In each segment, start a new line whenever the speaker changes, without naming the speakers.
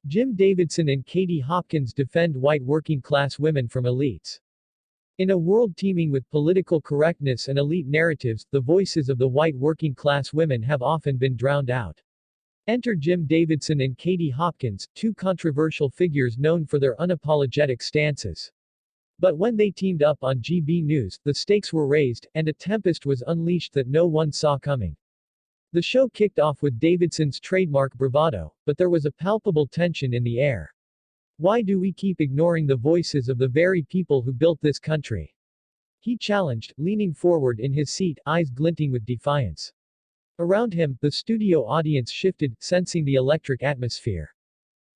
Jim Davidson and Katie Hopkins defend white working-class women from elites. In a world teeming with political correctness and elite narratives, the voices of the white working-class women have often been drowned out. Enter Jim Davidson and Katie Hopkins, two controversial figures known for their unapologetic stances. But when they teamed up on GB News, the stakes were raised, and a tempest was unleashed that no one saw coming. The show kicked off with Davidson's trademark bravado, but there was a palpable tension in the air. Why do we keep ignoring the voices of the very people who built this country? He challenged, leaning forward in his seat, eyes glinting with defiance. Around him, the studio audience shifted, sensing the electric atmosphere.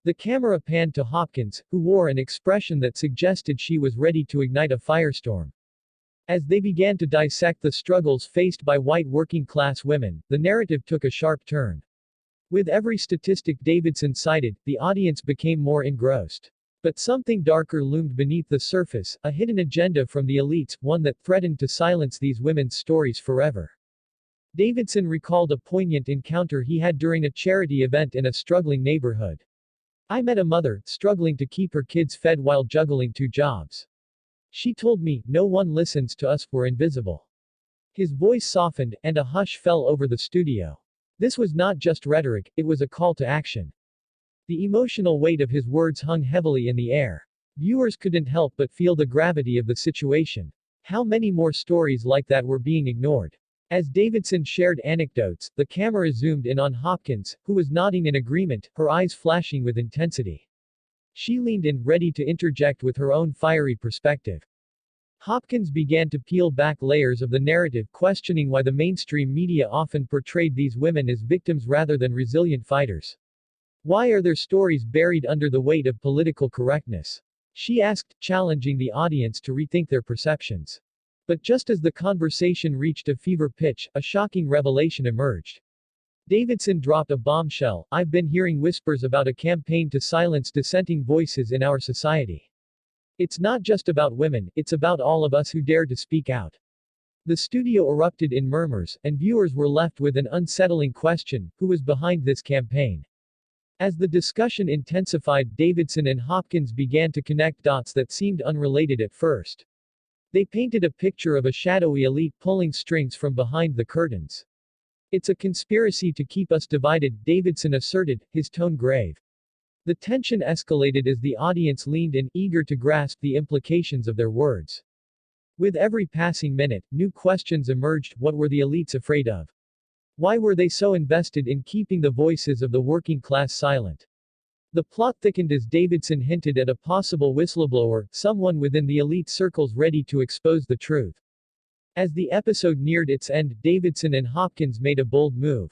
The camera panned to Hopkins, who wore an expression that suggested she was ready to ignite a firestorm. As they began to dissect the struggles faced by white working-class women, the narrative took a sharp turn. With every statistic Davidson cited, the audience became more engrossed. But something darker loomed beneath the surface, a hidden agenda from the elites, one that threatened to silence these women's stories forever. Davidson recalled a poignant encounter he had during a charity event in a struggling neighborhood. "I met a mother, struggling to keep her kids fed while juggling two jobs. She told me, 'No one listens to us, we're invisible.'" His voice softened, and a hush fell over the studio. This was not just rhetoric, it was a call to action. The emotional weight of his words hung heavily in the air. Viewers couldn't help but feel the gravity of the situation. How many more stories like that were being ignored? As Davidson shared anecdotes, the camera zoomed in on Hopkins, who was nodding in agreement, her eyes flashing with intensity. She leaned in, ready to interject with her own fiery perspective. Hopkins began to peel back layers of the narrative, questioning why the mainstream media often portrayed these women as victims rather than resilient fighters. Why are their stories buried under the weight of political correctness? She asked, challenging the audience to rethink their perceptions. But just as the conversation reached a fever pitch, a shocking revelation emerged. Davidson dropped a bombshell. "I've been hearing whispers about a campaign to silence dissenting voices in our society. It's not just about women, it's about all of us who dare to speak out." The studio erupted in murmurs, and viewers were left with an unsettling question: who was behind this campaign? As the discussion intensified, Davidson and Hopkins began to connect dots that seemed unrelated at first. They painted a picture of a shadowy elite pulling strings from behind the curtains. "It's a conspiracy to keep us divided," Davidson asserted, his tone grave. The tension escalated as the audience leaned in, eager to grasp the implications of their words. With every passing minute, new questions emerged. What were the elites afraid of? Why were they so invested in keeping the voices of the working class silent? The plot thickened as Davidson hinted at a possible whistleblower, someone within the elite circles ready to expose the truth. As the episode neared its end, Davidson and Hopkins made a bold move.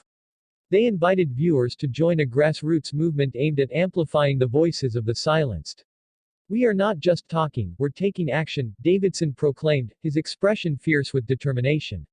They invited viewers to join a grassroots movement aimed at amplifying the voices of the silenced. "We are not just talking, we're taking action," Davidson proclaimed, his expression fierce with determination.